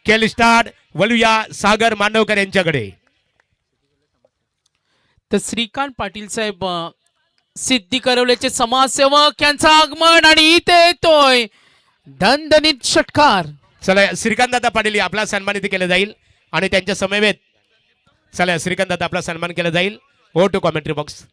खेळ स्टार्ट. वळूया सागर मांडवकर यांच्याकडे. तर श्रीकांत पाटील साहेब सिद्धी करवल्याचे समाजसेवक यांचं आगमन आणि इथे येतोय दणदणीत षटकार. चला श्रीकांत दादा पाटील आपला सन्मान इथे केला जाईल आणि त्यांच्या समवेत चला श्रीकांत दादा आपला सन्मान केला जाईल. ओ टू कॉमेंट्री बॉक्स.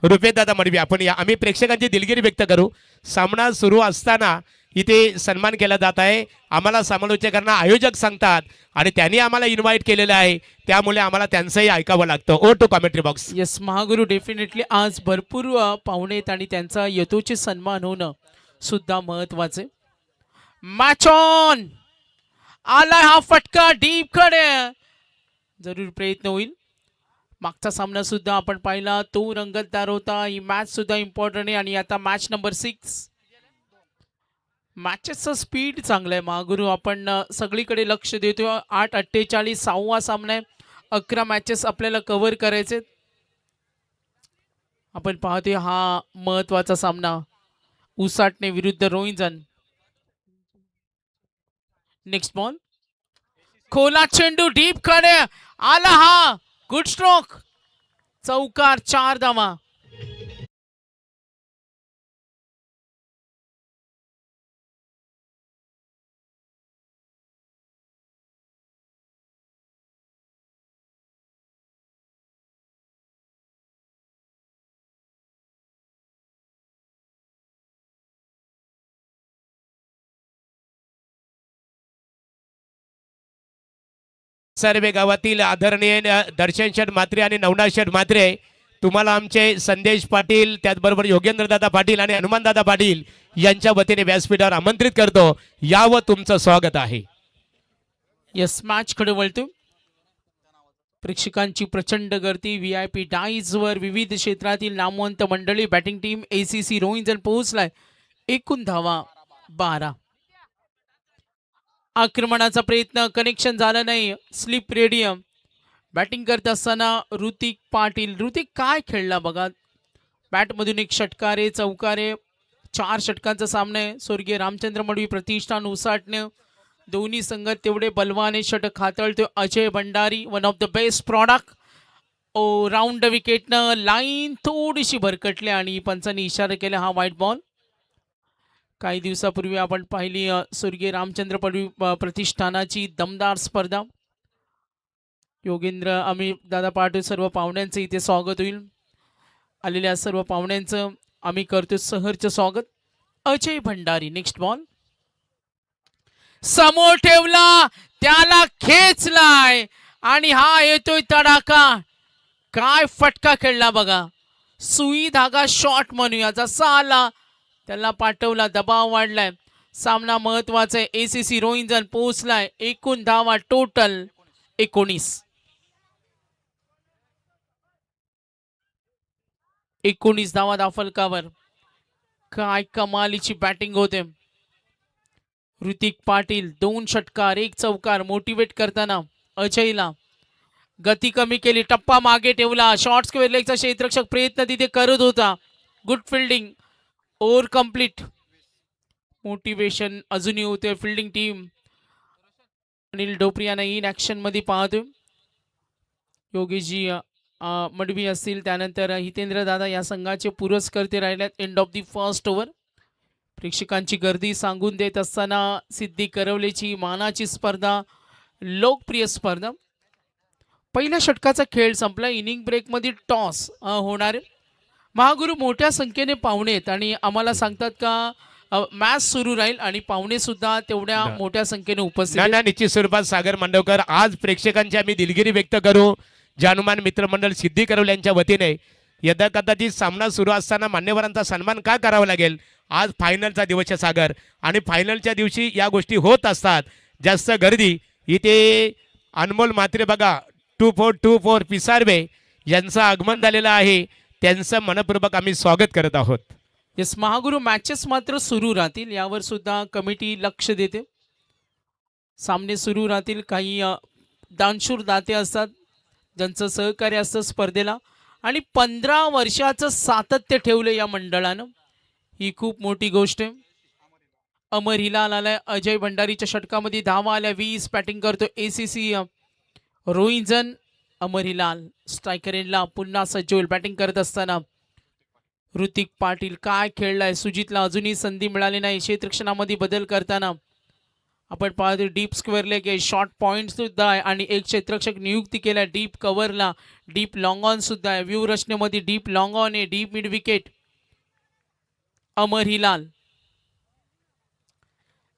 रुपेश दादा मडवी आपण या. आम्ही प्रेक्षकांची दिलगिरी व्यक्त करू. सामना सुरू असताना इथे सन्मान केला जात आहे. आम्हाला समालोचकांना आयोजक सांगतात आणि त्यांनी आम्हाला इन्व्हाइट केलेलं आहे, त्यामुळे आम्हाला त्यांचंही ऐकावं लागतं. Over to commentary box. Yes महागुरु डेफिनेटली आज भरपूर पाहुणे आहेत आणि त्यांचा यथोचित सन्मान होणं सुद्धा महत्वाचे. Match on. आला हा फटका डीप कडे. जरूर प्रयत्न होईल. मागचा सामना सुद्धा आपण पाहिला तो रंगतदार होता. ही मॅच सुद्धा इम्पॉर्टंट आहे आणि आता मॅच नंबर 6. मॅचेसचं स्पीड चांगलं आहे महागुरु. आपण सगळीकडे लक्ष देतो. 8:48 सहावा सामना आहे. 11 मॅचेस आपल्याला कव्हर करायचे. आपण पाहतोय हा महत्वाचा सामना उसाटणे विरुद्ध रोहिंजन. Next ball. खोला चेंडू डीप कडे आला हा. Good stroke. चौकार 4 धावा. सर्वे गावातील आदरणीय दर्शन शेठ म्हात्रे आणि नवनाथ शेठ म्हात्रे तुम्हाला आमचे संदेश पाटील, त्याचबरोबर योगेंद्र दादा पाटील आणि हनुमान दादा पाटील यांच्या वतीने व्यासपीठावर आमंत्रित करतो. यावं तुमचं स्वागत आहे. यस मॅच कडे वळतो. प्रेक्षकांची प्रचंड गर्दी. VIP डाईज वर विविध क्षेत्रातील नामवंत मंडळी बॅटिंग टीम ACC रोहिंजन पोहोचलाय. एकूण धावा 12. आक्रमणाचा प्रयत्न कनेक्शन झालं नाही. Slip radium. बॅटिंग करत असताना ऋतिक पाटील. ऋतिक काय खेळला बघा. बॅटमधून एक षटकारे चौकारे 4 षटकांचा सामना आहे. स्वर्गीय रामचंद्र मडवी प्रतिष्ठान उसाटणे दोन्ही संघ तेवढे बलवाने षटक हाताळतो. Ajay Bhandari one of the best product. Oh round विकेटनं लाईन थोडीशी भरकटली आणि पंचांनी इशारा केला हा व्हाईट बॉल. काही दिवसापूर्वी आपण पाहिली स्वर्गीय रामचंद्र पडवी प्रतिष्ठानाची दमदार स्पर्धा. योगेंद्र आम्ही दादा पाटील सर्व पाहुण्यांचं इथे स्वागत होईल. आलेल्या सर्व पाहुण्यांचं आम्ही करतो सहर्ष स्वागत. अजय भंडारी. Next ball. समोर ठेवला त्याला खेचलाय आणि हा येतोय तडाखा. काय फटका खेळला बघा. सुई धागा शॉट म्हणूया जसा आला त्याला पाठवला. दबाव वाढलाय. सामना महत्वाचा आहे. ACC रोहिंजन पोहोचलाय. एकूण धावा टोटल 19. 19 धावा दाफलकावर. काय कमालीची बॅटिंग होते. ऋतिक पाटील 2 षटकार 1 चौकार मोटिवेट करताना अजयला गती कमी केली. टप्पा मागे ठेवला. शॉर्ट स्क्वेअर लेगचा क्षेत्ररक्षक प्रयत्न तिथे करत होता. Good fielding. Over complete. Motivation अजूनही होते fielding team. Anil Dopariyana in action मध्ये पाहतोय. योगेशजी मडवी असतील, त्यानंतर हितेंद्र दादा या संघाचे पुरस्कर्ते राहिल्यात. End of the first over. प्रेक्षकांची गर्दी सांगून देत असताना सिद्धी करवलेची मानाची स्पर्धा, लोकप्रिय स्पर्धा. पहिल्या षटकाचा खेळ संपला. इनिंग ब्रेकमध्ये टॉस होणार आहे. महागुरु मोठ्या संख्येने पाहुणे आहेत आणि आम्हाला सांगतात का मॅच सुरू राहील आणि पाहुणे सुद्धा तेवढ्या मोठ्या संख्येने उपस्थित आहेत. निश्चित स्वरूपात सागर मांडवकर आज प्रेक्षकांची आम्ही दिलगिरी व्यक्त करू. जानुमान मित्रमंडळ सिद्धी करवले यांच्या वतीने यदा कदाचित सामना सुरू असताना मान्यवरांचा सन्मान का करावा लागेल. आज फायनलचा दिवस आहे सागर आणि फायनलच्या दिवशी या गोष्टी होत असतात. जास्त गर्दी इथे. अनमोल म्हात्रे बघा 2424 पिसारवे यांचं आगमन झालेलं आहे. त्यांचं मनपूर्वक आम्ही स्वागत करत आहोत. येस महागुरु मॅचेस मात्र सुरू राहतील यावर सुद्धा कमिटी लक्ष देते. सामने सुरू राहतील. काही दानशूर दाते असतात ज्यांचं सहकार्य असतं स्पर्धेला आणि 15 वर्षाचं सातत्य ठेवलं या मंडळानं. ही खूप मोठी गोष्ट आहे. अमर हिलाल आलाय. अजय भंडारीच्या षटकामध्ये धावा आल्या 20. बॅटिंग करतो एसीसी रोहिंजन. अमर हिलाल स्ट्रायकर एंडला पुन्हा सज्ज होईल. बॅटिंग करत असताना ऋतिक पाटील काय खेळलाय. सुजितला अजूनही संधी मिळाली नाही. क्षेत्ररक्षणामध्ये बदल करताना आपण पाहतो डीप स्क्वेअर लेग आहे, शॉर्ट पॉईंट सुद्धा आहे आणि एक क्षेत्ररक्षक नियुक्ती केल्या डीप कव्हरला. डीप लॉंग ऑन सुद्धा आहे. व्ह्यू रचनेमध्ये डीप लॉंग ऑन आहे. Deep mid wicket. Amar Hilal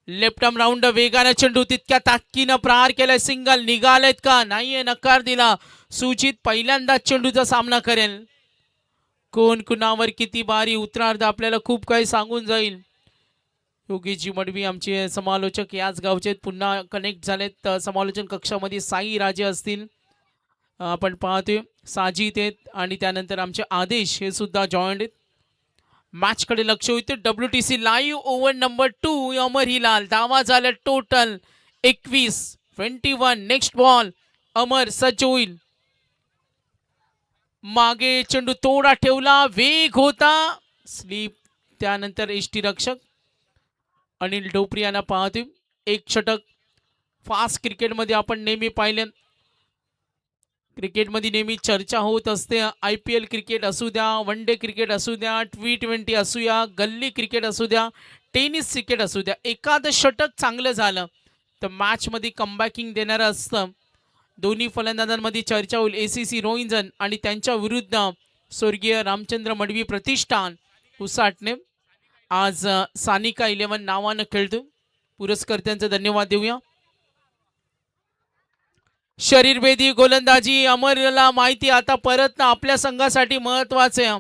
left arm round वेगाने चेंडू तितक्या ताकदीनं प्रहार केलाय. सिंगल निघालेत का नाहीये, नकार दिला. सुजित पहिल्यांदाच चेंडूचा सामना करेल. कोण कुणावर किती बारी उत्तरार्ध आपल्याला खूप काही सांगून जाईल. योगेशजी मडवी आमचे समालोचक याच गावचे पुन्हा कनेक्ट झालेत समालोचन कक्षामध्ये. साई राजे असतील, आपण पाहतोय साजिद आहेत आणि त्यानंतर आमचे आदेश हे सुद्धा जॉईंट आहेत. मॅचकडे लक्ष होते. WTC live over number 2. अमर हिलाल धावा झाल्या टोटल 21. Next ball. अमर सज्ज होईल. मागे चेंडू थोडा ठेवला, वेग होता, स्लीप. त्यानंतर यष्टीरक्षक अनिल डोपरी यांना पाहतोय. एक षटक. फास्ट क्रिकेटमध्ये आपण नेहमी पाहिले, क्रिकेटमध्ये नेहमी चर्चा होत असते. IPL क्रिकेट असू द्या, वन डे क्रिकेट असू द्या, T20 असू द्या, गल्ली क्रिकेट असू द्या, टेनिस क्रिकेट असू द्या, एखादं षटक चांगलं झालं तर मॅचमध्ये कमबॅकिंग देणारं असतं. दोन्ही फलंदाजांमध्ये चर्चा होईल. ACC रोहिंजन आणि त्यांच्या विरुद्ध स्वर्गीय रामचंद्र मडवी प्रतिष्ठान उसाटणे आज सानिका 11 नावानं खेळतो. पुरस्कर्त्यांचा धन्यवाद देऊया. शरीरभेदी गोलंदाजी. अमरला माहिती आता परत आपल्या संघासाठी महत्वाचे आहे.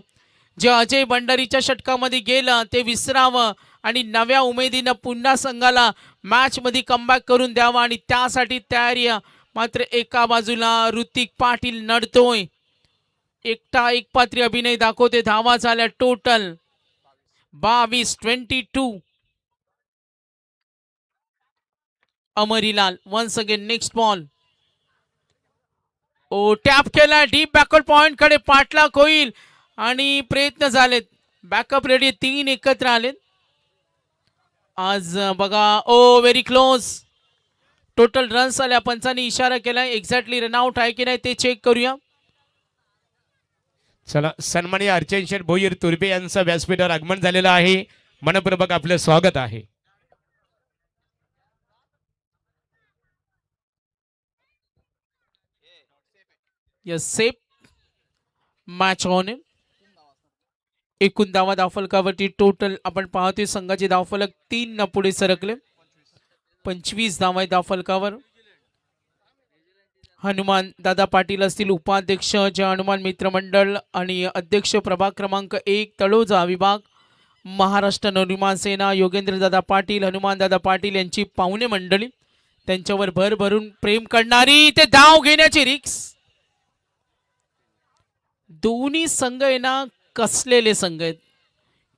जे अजय भंडारीच्या षटकामध्ये गेलं ते विसरावं आणि नव्या उमेदीनं पुन्हा संघाला मॅचमध्ये कमबॅक करून द्यावा आणि त्यासाठी तयारी आहे. मात्र एका बाजूला ऋतिक पाटील नडतोय, एकटा एकपात्री अभिनय दाखवते. धावा झाल्या total 22. Amar Hilal once again. Next ball. Oh tap केला डीप बॅकवर्ड पॉइंट कडे पाठलाग होईल आणि प्रयत्न झालेत. बॅकअप रेडी 3 एकत्र आलेत आज बघा. ओ व्हेरी क्लोज. टोटल रन्स आल्या. पंचांनी इशारा केलाय. एक्झॅक्टली रनआउट आहे की नाही ते चेक करूया. चला, सन्माननीय अर्चन शेठ भोईर तुर्बे यांचं व्यासपीठावर आगमन झालेलं आहे. मनपूर्वक आपलं स्वागत आहे. Yes, safe. मॅच ऑन आहे. एकूण धावा धावफलकावरती टोटल आपण पाहतोय संघाचे धावफलक 3 न पुढे सरकले. 25 धावा धावफलकावर. हनुमान दादा पाटील असतील उपाध्यक्ष, जे हनुमान मित्रमंडळ आणि अध्यक्ष प्रभाग क्रमांक 1 तळोजा विभाग, महाराष्ट्र नवनिर्माण सेना, योगेंद्र दादा पाटील, हनुमान दादा पाटील यांची पाहुणे मंडळी, त्यांच्यावर भरभरून प्रेम करणारी ते धाव घेण्याची रिक्स. दोन्ही संघ आहे ना कसलेले संघ आहेत.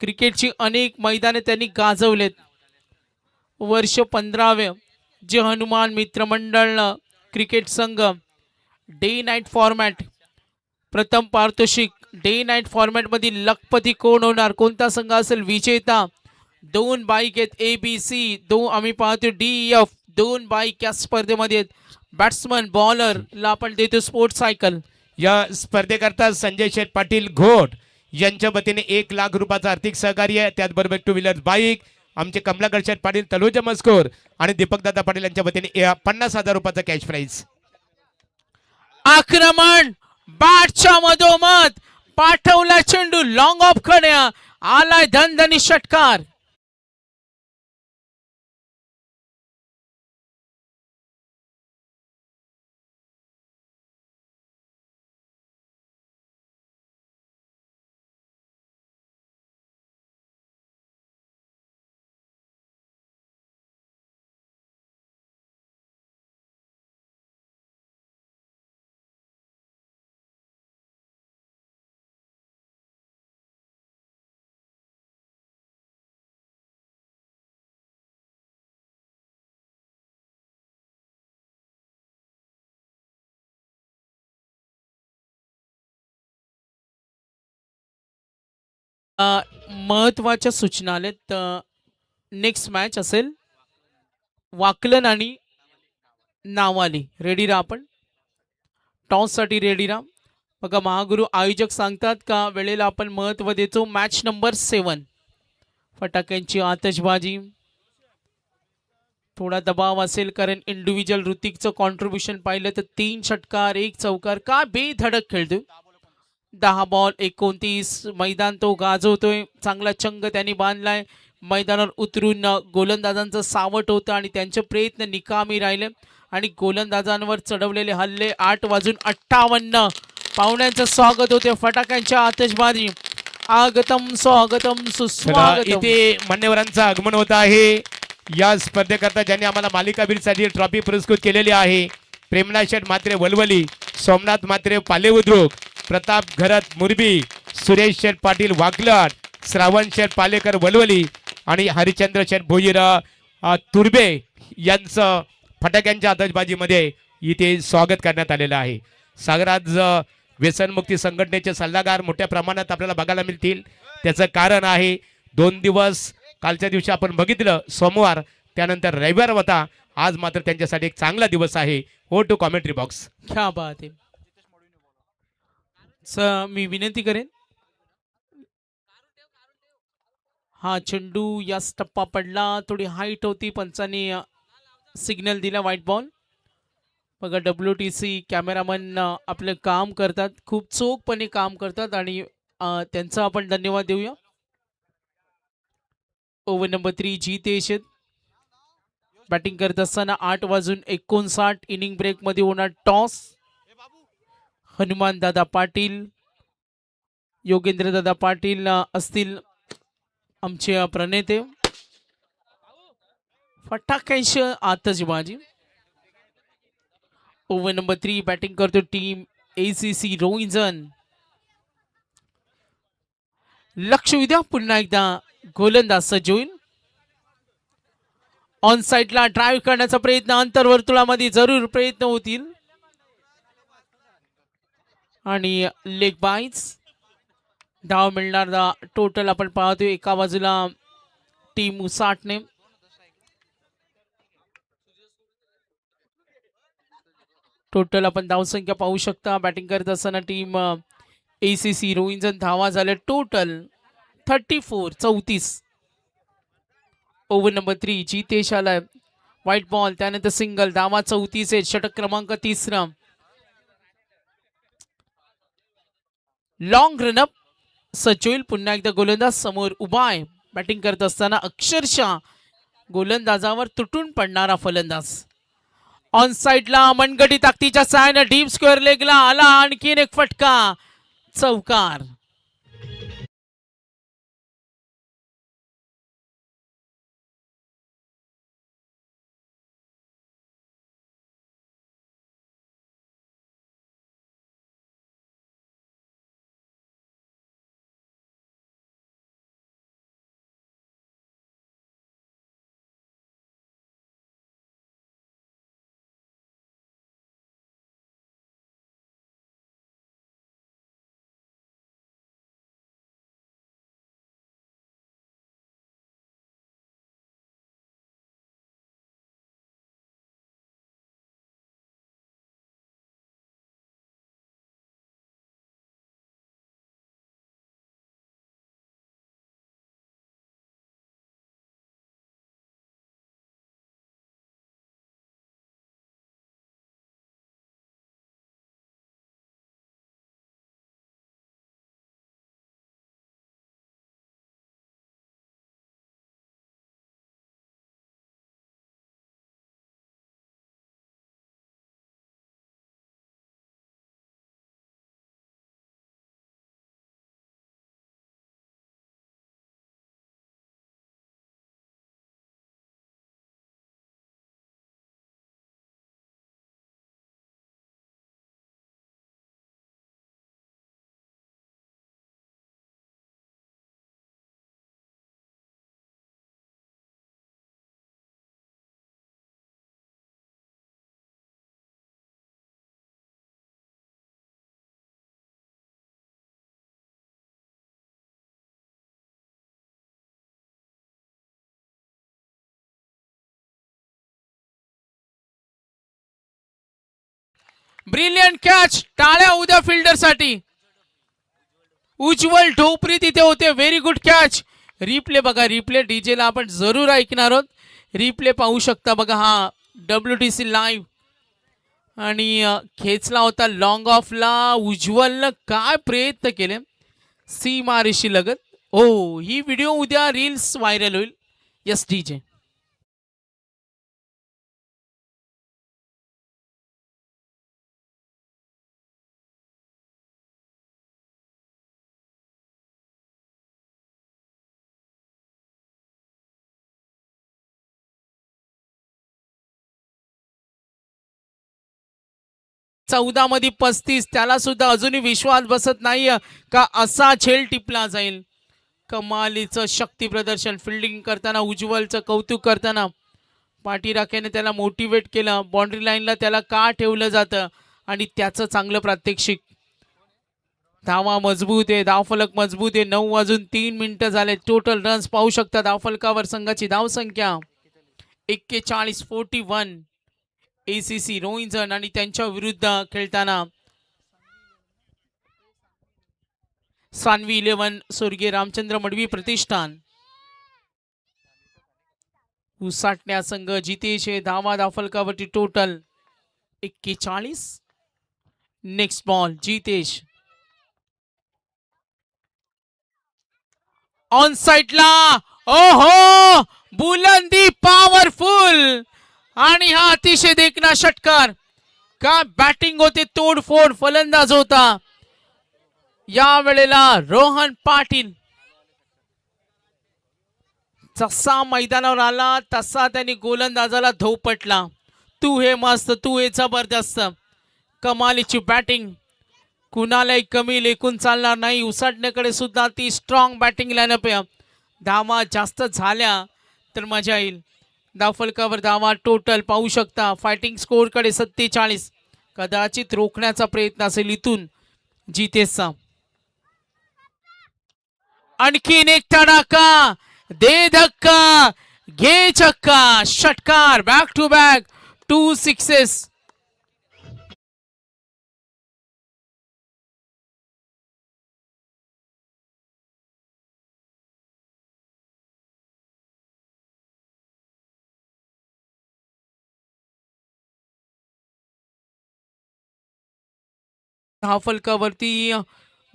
क्रिकेटची अनेक मैदाने त्यांनी गाजवलेत. वर्ष 15वे जे हनुमान मित्रमंडळ क्रिकेट संघ डे नाईट फॉर्मॅट, प्रथम पारितोषिक डे नाईट फॉर्मॅट मध्ये लखपती कोण होणार, कोणता संघ असेल विजेता. 2 बाईक आहेत ABC, 2 आम्ही पाहतो DEF, 2 बाईक या स्पर्धेमध्ये. बॅट्समन बॉलरला आपण देतो स्पोर्ट्स सायकल. या स्पर्धेकरता संजय शेठ पाटील घोट यांच्या वतीने 1 लाख रुपयाचं आर्थिक सहकार्य, त्याचबरोबर 2 व्हीलर बाईक आमचे कमलाकर शेठ पाटील तलोजा मस्कोर आणि दीपक दादा पाटील यांच्या वतीने 50,000 रुपयाचा कॅश प्राइज. आक्रमण बॅटच्या मधोमध पाठवला चेंडू लॉंग ऑफ कडे आलाय धनधनी षटकार. महत्वाच्या सूचना आलेत. नेक्स्ट मॅच असेल वाकलन आणि नावाली. रेडी राहा आपण. टॉससाठी रेडी राहा. बघा महागुरु आयोजक सांगतात का वेळेला आपण महत्त्व देतो. Match number 7. फटाक्यांची आतषबाजी. थोडा दबाव असेल कारण इंडिव्हिज्युअल ऋतिकचं कॉन्ट्रीब्युशन पाहिलं तर 3 षटकार 1 चौकार. का बेधडक खेळतोय. 10 बॉल 29. मैदान तो गाजवतोय. चांगला चंग त्यांनी बांधलाय. मैदानावर उतरून गोलंदाजांचं सावट होतं आणि त्यांचे प्रयत्न निकामी राहिले आणि गोलंदाजांवर चढवलेले हल्ले. 8:58 पाहुण्यांचं स्वागत होते. फटाक्यांच्या आतषबाजी. आगतम स्वागतम चला, सुस्वागतम. इथे मान्यवरांचं आगमन होत आहे. या स्पर्धेकरता ज्यांनी आम्हाला मालिकावीरसाठी ट्रॉफी पुरस्कृत केलेली आहे. प्रेमनाथ शेठ म्हात्रे वलवली, सोमनाथ म्हात्रे पाले बुद्रुक, प्रताप घरत मुरबी, सुरेश शेठ पाटील वाकलट, श्रावण शेठ पालेकर वलवली आणि हरिचंद्र शेठ भोईर तुर्बे यांचं फटाक्यांच्या आतषबाजीमध्ये इथे स्वागत करण्यात आलेलं आहे. सागराज व्यसनमुक्ती संघटनेचे सल्लागार मोठ्या प्रमाणात आपल्याला बघायला मिळतील. त्याचं कारण आहे 2 दिवस कालच्या दिवशी आपण बघितलं सोमवार, त्यानंतर रविवार होता. आज मात्र त्यांच्यासाठी एक चांगला दिवस आहे. हो टू कॉमेंट्री बॉक्स. क्या बात आहे. मी विनंती करेन. हा चेंडू यास टप्पा पडला. थोडी हाईट होती. पंचांनी सिग्नल दिला व्हाईट बॉल. बघा WTC कॅमेरामन आपलं काम करतात. खूप चोखपणे काम करतात आणि त्यांचा आपण धन्यवाद देऊया. ओव्हर नंबर 3 जितेश बॅटिंग करत असताना 8:59 इनिंग ब्रेक मध्ये होणार टॉस. हनुमान दादा पाटील, योगेंद्र दादा पाटील असतील आमचे प्रणेते. फटाक्यांची आतषबाजी. ओव्हर नंबर 3 बॅटिंग करतो टीम ACC रोहिंजन. लक्ष द्या पुन्हा एकदा गोलंदाज सज्ज होईल. ऑन साइडला ड्राईव्ह करण्याचा प्रयत्न. अंतर्वर्तुळामध्ये जरूर प्रयत्न होतील आणि लेग बाईज. धाव मिळणार टोटल आपण पाहतोय एका बाजूला टीम उसाटने. टोटल आपण धावसंख्या पाहू शकता. बॅटिंग करत असताना टीम ACC रोहिंजन धावा झाल्या टोटल 34. ओव्हर नंबर 3 जितेश आलाय. व्हाईट बॉल त्यानंतर सिंगल. धावा 34 आहे. षटक क्रमांक 3. लॉंग रनअप सज्ज होईल. पुन्हा एकदा गोलंदाज समोर उभा आहे. बॅटिंग करत असताना अक्षरशः गोलंदाजावर तुटून पडणारा फलंदाज. ऑन साइडला मनगटी ताकदीच्या साहाय्याने डीप स्क्वेअर लेगला आला. आणखीन एक फटका. चौकार. ब्रिलियंट कॅच, टाळ्या उद्या फिल्डरसाठी. उज्ज्वल ढोपरी तिथे होते. Very good catch. रिप्ले बघा, रिप्ले डीजेला आपण जरूर ऐकणार आहोत. रिप्ले पाहू शकता बघा, हा WTC लाईव्ह. आणि खेचला होता लॉंग ऑफला. उज्ज्वलनं काय प्रयत्न केले सी मारेशी लगत. हो, ही व्हिडिओ उद्या रील्स व्हायरल होईल. Yes DJ. चौदा मध्ये 35. त्याला सुद्धा अजूनही विश्वास बसत नाही का असा झेल टिपला जाईल. कमालीचं शक्ती प्रदर्शन फिल्डिंग करताना, उज्ज्वलचं कौतुक करताना पाठीराख्याने त्याला मोटिवेट केलं. बाउंड्री लाईनला त्याला का ठेवलं जातं आणि त्याचं चांगलं प्रात्यक्षिक. धावा मजबूत आहे, धावफलक मजबूत आहे. 9 वाजून 3 मिनिटं झाले. टोटल रन्स पाहू शकता धावफलकावर. संघाची धावसंख्या 41, 41. ACC रोहिंजन आणि त्यांच्या विरुद्ध खेळताना सान्वी 11 स्वर्गीय रामचंद्र मडवी प्रतिष्ठान. उसाटण्या संघ जितेश हे धावा धावफलकावरती total 41. Next ball Jitesh on साइडला. ओहो, बुलंदी पॉवरफुल. आणि हा अतिशय देखणा षटकार. का बॅटिंग होते, तोडफोड फलंदाज होता या वेळेला रोहन पाटील. जसा मैदानावर आला तसा त्यांनी गोलंदाजाला धोपटला. तू हे मस्त, तू हे जबरदस्त. कमालीची बॅटिंग, कुणालाही कमी लेखून चालणार नाही. उसाटण्याकडे सुद्धा ती स्ट्रॉंग बॅटिंग लाईनअप आहे. धावा जास्त झाल्या तर मजा येईल. धावफलकावर धावा टोटल पाहू शकता. फायटिंग स्कोअर कडे 47. कदाचित रोखण्याचा प्रयत्न असेल इथून जितेशचा. आणखीन एक तडाका, दे धक्का, घे चक्का. षटकार, बॅक टू बॅक 2 सिक्सेस. धावफलकावरती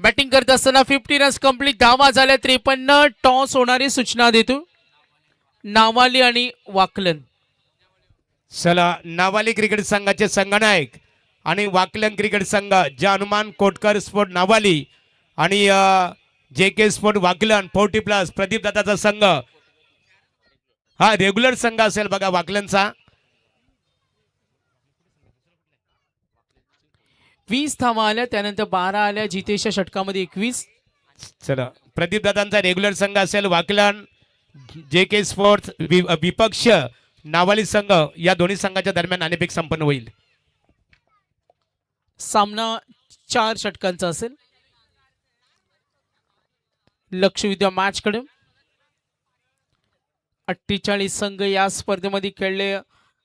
बॅटिंग करत असताना 50 रन्स कंप्लीट. धावा झाल्या 53. टॉस होणारी सूचना देतो नावाली आणि वाकलन. चला, नावाली क्रिकेट संघाचे संघनायक आणि वाकलन क्रिकेट संघ, जे हनुमान कोटकर स्पोर्ट नावाली आणि JK स्पोर्ट वाकलन 40+, प्रदीप दादाचा संघ. हा रेग्युलर संघ असेल बघा वाकलनचा. 20 धावा आल्या, त्यानंतर 12 आल्या. जितेशच्या षटकामध्ये 21. चला, प्रदीप दादांचा रेग्युलर संघ असेल वाकलन. JK स्पोर्ट्स विपक्ष नावाली संघ, या दोन्ही संघाच्या दरम्यान नाणेफेक संपन्न होईल. सामना 4 षटकांचा असेल. लक्ष विद्या मॅच कडे. 48 संघ या स्पर्धेमध्ये खेळले.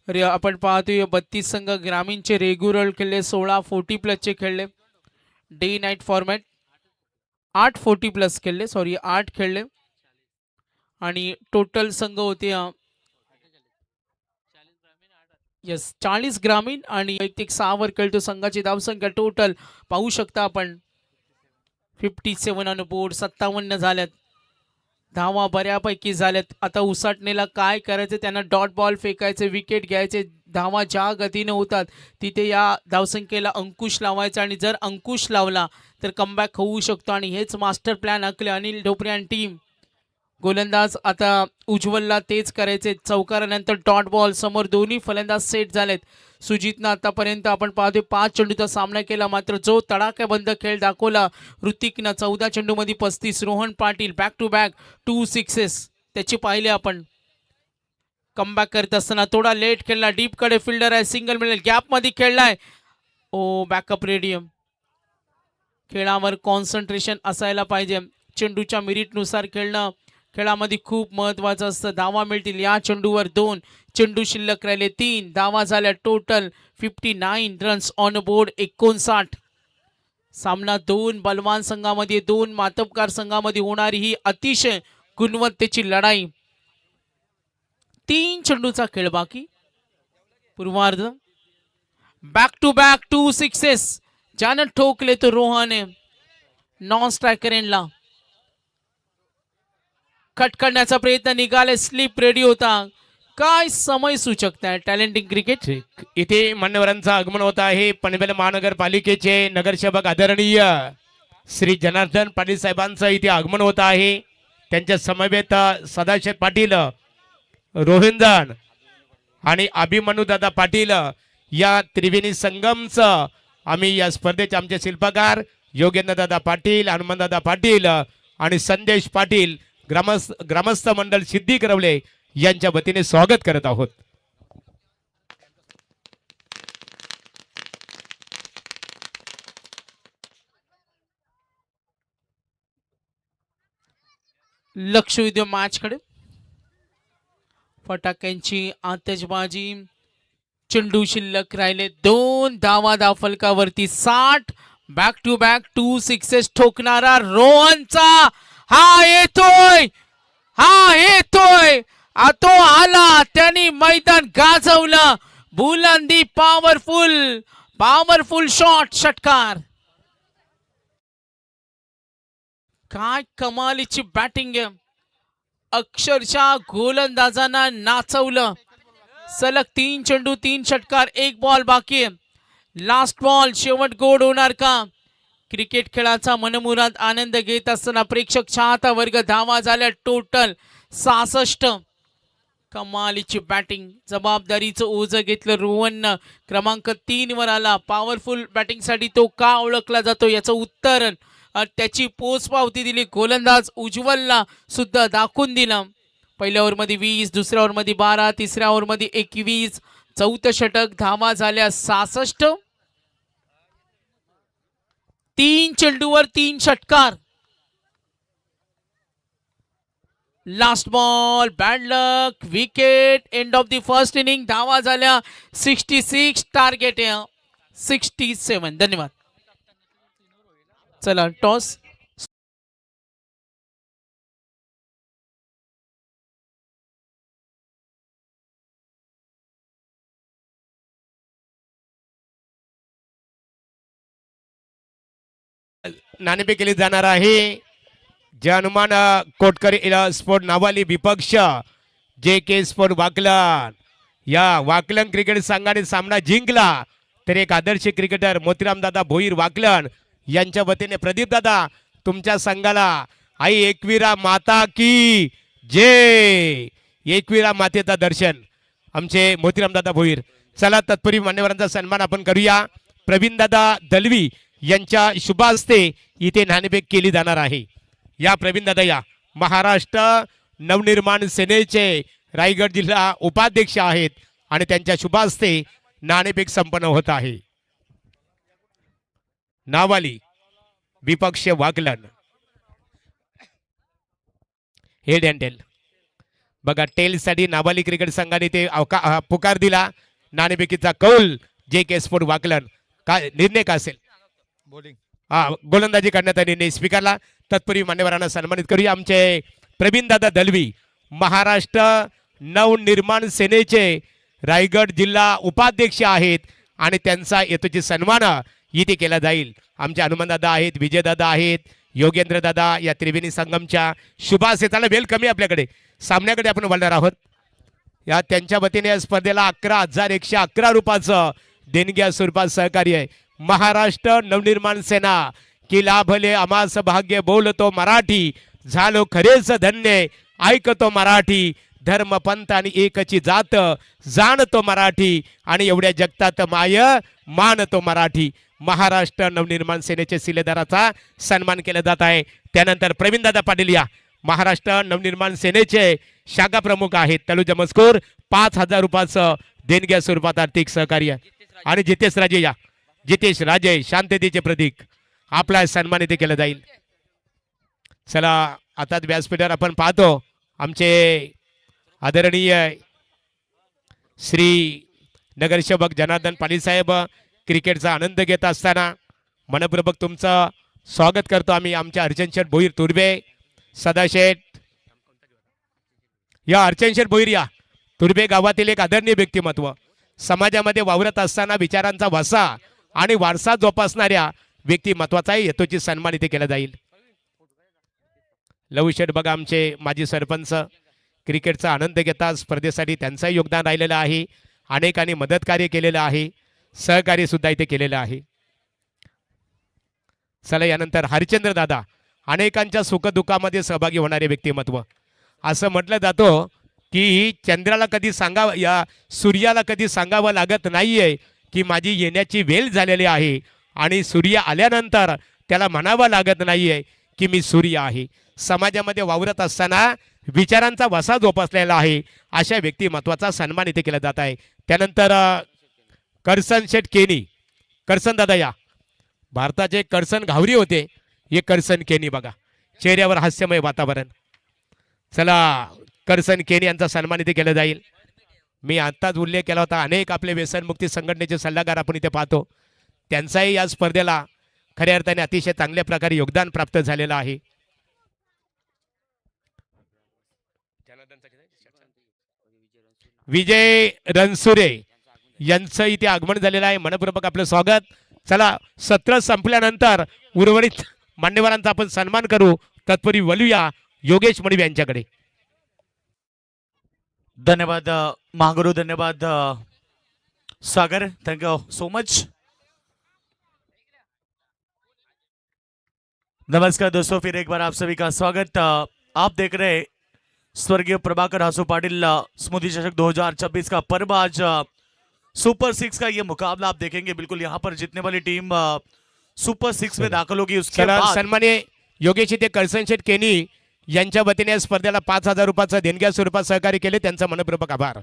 आपण पाहतोय 32 संघ ग्रामीणचे रेग्युलर खेळले. 16 40+ चे खेळले. डे नाईट फॉर्मॅट 8 40+ खेळले, 8 खेळले. आणि टोटल संघ होते 40 ग्रामीण आणि वैयक्तिक 6 वर खेळतो. संघाची धावसंख्या टोटल पाहू शकता आपण 57 ऑन बोर्ड. 57 झाल्यात. धावा बऱ्यापैकी झाल्यात. आता उसाटणेला काय करायचं, त्यांना डॉट बॉल फेकायचे, विकेट घ्यायचे. धावा ज्या गतीने होतात तिथे या धावसंख्येला अंकुश लावायचा आणि जर अंकुश लावला तर कमबॅक होऊ शकतो. आणि हेच मास्टर प्लॅन आखले अनिल ढोपरे आणि टीम. गोलंदाज आता उज्ज्वलला तेच करायचे. चौकारानंतर डॉट बॉल समोर दोन्ही फलंदाज सेट झालेत. सुजितनं आतापर्यंत आपण पाहतोय 5 चेंडूचा सामना केला, मात्र जो तडाख्याबंद खेळ दाखवला ऋतिकनं 14 चेंडूमध्ये 35. Rohan Patil back to back 2 sixes त्याची पाहिले आपण. कमबॅक करत असताना थोडा लेट खेळला. डीप कडे फिल्डर आहे, सिंगल मिळेल, गॅप मध्ये खेळलाय. ओ, बॅकअप रेडियम. खेळावर कॉन्सन्ट्रेशन असायला पाहिजे. चेंडूच्या मिरिटनुसार खेळणं खेळामध्ये खूप महत्वाचं असतं. धावा मिळतील. या चेंडूवर 2 चेंडू शिल्लक राहिले. 3 धावा झाल्या. Total 59 runs on board 59. सामना दोन बलवान संघामध्ये, दोन मातबकार संघामध्ये होणारी ही अतिशय गुणवत्तेची लढाई. 3 चेंडूचा खेळ बाकी पूर्वार्ध. बॅक टू बॅक 2 सिक्सेस ज्यानं ठोकले तो रोहन नॉन स्ट्रायकर एंडला. कट करण्याचा प्रयत्न निघाले, स्लिप रेडी होता. काय समय सूचकता आहे टॅलेंटिंग क्रिकेट. ठीक. इथे मान्यवरांचं आगमन होत आहे. पनवेल महानगरपालिकेचे नगरसेवक आदरणीय श्री जनार्दन पाटील साहेबांचं इथे आगमन होत आहे. त्यांच्या समवेत सदाशिव पाटील, रोहिंदन आणि अभिमन्यू दादा पाटील या त्रिवेणी संगमचं आम्ही या स्पर्धेचे आमचे शिल्पकार योगेंद्र दादा पाटील, हनुमान दादा पाटील आणि संदेश पाटील ग्रामस्थ मंडळ सिद्धी करवले यांच्या वतीने स्वागत करत आहोत. लक्ष द्या मॅच कडे. फटाक्यांची आतषबाजी. चेंडू शिल्लक राहिले 2 धावा फलकावरती. 60. बॅक टू बॅक 2 सिक्सेस ठोकणारा रोहनचा हा येतोय, हा येतोय. तो आला, त्यांनी मैदान गाजवलं. बुलंदी पॉवरफुल पॉवरफुल शॉट, षटकार. काय कमालीची बॅटिंग आहे. अक्षरशः गोलंदाजांना नाचवलं. सलग 3 चेंडू 3 षटकार, 1 बॉल बाकी आहे. लास्ट बॉल, शेवट गोड होणार का. क्रिकेट खेळाचा मनमुराद आनंद घेत असताना प्रेक्षक चाहता वर्ग धावा झाल्या टोटल 66. कमालीची बॅटिंग. जबाबदारीचं ओझं घेतलं रोहननं. क्रमांक 3 वर आला. पॉवरफुल बॅटिंग साठी तो का ओळखला जातो याचं उत्तर त्याची पोचपावती दिली. गोलंदाज उज्ज्वलला सुद्धा दाखवून दिलं. पहिल्या ओव्हरमध्ये 20, दुसऱ्या ओव्हरमध्ये 12, तिसऱ्या ओव्हरमध्ये 21. चौथं षटक, धावा झाल्या 66. 3 चेंडूवर 3 षटकार. Last ball, bad luck, wicket. End of the first inning. धावा झाल्या 66. टार्गेट 67. धन्यवाद. चला टॉस. नाणेफेक केली जाणार आहे. जे हनुमान कोटकर स्पोर्ट नावाली विपक्ष जे के स्पोर्ट वाकलन या वाकलन क्रिकेट संघाने सामना जिंकला. तर एक आदर्श क्रिकेटर मोतीराम दादा भोईर वाकलन यांच्या वतीने प्रदीप दादा तुमच्या संघाला आई एकवीरा माता की जय, एकवीरा मातेचा दर्शन आमचे मोतीराम दादा भोईर. चला तत्पूर्वी मान्यवरांचा सन्मान आपण करूया. प्रवीण दादा दलवी यांच्या शुभ हस्ते इथे नाणेफेक केली जाणार आहे. या प्रवीण दादा या महाराष्ट्र नवनिर्माण सेनेचे रायगड जिल्हा उपाध्यक्ष आहेत आणि त्यांच्या शुभ हस्ते नाणेफेक संपन्न होत आहे. नावाली विपक्ष वाकलन. हेड अँड टेल बघा. टेल साठी नावाली क्रिकेट संघाने ते पुकार दिला. नाणेफेकीचा कौल जे के स्पोर्ट वाकलन. काय निर्णय का असेल. बॉलिंग गोलंदाजी करण्याचा निर्णय स्वीकारला. तत्पूर्वी मान्यवरांना सन्मानित करूया. आमचे प्रवीण दादा दलवी महाराष्ट्र नवनिर्माण सेनेचे रायगड जिल्हा उपाध्यक्ष आहेत आणि त्यांचा येतोची सन्मान इथे केला जाईल. आमचे हनुमान दादा आहेत, विजय दादा आहेत, योगेंद्र दादा या त्रिवेणी संगमच्या शुभासेताला वेल कमी आपल्याकडे सामन्याकडे आपण बोलणार आहोत. या त्यांच्या वतीने या स्पर्धेला 11,111 रुपयाचं देणग्या स्वरूपात सहकार्य आहे. महाराष्ट्र नवनिर्माण सेना की लाभले आमास भाग्य बोलतो मराठी झालो खरेच धन्य ऐकतो मराठी धर्म पंथ आणि एकची जात जाणतो मराठी आणि एवढ्या जगतात माय मानतो मराठी. महाराष्ट्र नवनिर्माण सेनेचे शिलेदाराचा सन्मान केला जात आहे. त्यानंतर प्रवीण दादा पाटील या महाराष्ट्र नवनिर्माण सेनेचे शाखा प्रमुख आहेत. तलुजा मजकूर 5,000 रुपयाचं देणग्या स्वरूपात आर्थिक सहकार्य. आणि जितेश राजे या जितेश राजे शांततेचे प्रतीक आपला सन्मान इथे केला जाईल. चला आता व्यासपीठावर आपण पाहतो आमचे आदरणीय श्री नगरसेवक जनार्दन पाटील साहेब क्रिकेटचा आनंद घेत असताना मनपूर्वक तुमचं स्वागत करतो आम्ही. आमच्या अर्चन शेठ भोईर तुर्बे सदाशेठ या अर्चन शेठ भोईर या तुर्बे गावातील एक आदरणीय व्यक्तिमत्व, समाजामध्ये वावरत असताना विचारांचा वसा आणि वारसा जोपासणाऱ्या व्यक्तिमत्वाचाही हेतूची सन्मान इथे केला जाईल. लवू शेठ बघा आमचे माजी सरपंच क्रिकेटचा आनंद घेतात, स्पर्धेसाठी त्यांचंही योगदान राहिलेलं आहे. अनेकांनी मदत कार्य केलेलं आहे, सहकार्य सुद्धा इथे केलेलं आहे. चला यानंतर हरिश्चंद्र दादा अनेकांच्या सुखदुःखामध्ये सहभागी होणारे व्यक्तिमत्व. असं म्हटलं जातं की चंद्राला कधी सांगावं, या सूर्याला कधी सांगावं लागत नाहीये की माझी येण्याची वेळ झालेली आहे, आणि सूर्य आल्यानंतर त्याला म्हणावं लागत नाहीये की मी सूर्य आहे. समाजामध्ये वावरत असताना विचारांचा वसा जोपासलेला आहे, अशा व्यक्तिमत्वाचा सन्मान इथे केला जात आहे. त्यानंतर करसन शेठ केनी, करसन दादा या भारताचे करसन घावरी होते, हे करसन केनी बघा, चेहऱ्यावर हास्यमय वातावरण. चला करसन केनी यांचा सन्मान इथे केला जाईल. मी आत्ताच उल्लेख केला होता, अनेक आपले व्यसनमुक्ती संघटनेचे सल्लागार आपण इथे पाहतो, त्यांचाही या स्पर्धेला खऱ्या अर्थाने अतिशय चांगल्या प्रकारे योगदान प्राप्त झालेलं आहे. विजय रणसुरे यांचं इथे आगमन झालेलं आहे, मनपूर्वक आपलं स्वागत. चला सत्र संपल्यानंतर उर्वरित मान्यवरांचा आपण सन्मान करू. तत्पूर्वी वळूया योगेश मडवी यांच्याकडे. धन्यवाद महागुरु, धन्यवाद सागर, थैंक यू सो मच. नमस्कार दोस्तों, फिर एक बार आप सभी का स्वागत. आप देख रहे हैं स्वर्गीय प्रभाकर आसू पाटिल स्मृति चषक 2026 का पर्व. आज सुपर 6 का ये मुकाबला आप देखेंगे. बिल्कुल यहाँ पर जीतने वाली टीम सुपर 6 में दाखिल होगी. उसके बाद सन्मान्य योगेश इथे करसन शेठ केनी यांच्या वतीने या स्पर्धेला 5,000 रुपयाचं देणग्या स्वरूपात सहकार्य केले, त्यांचा मनपूर्वक आभार.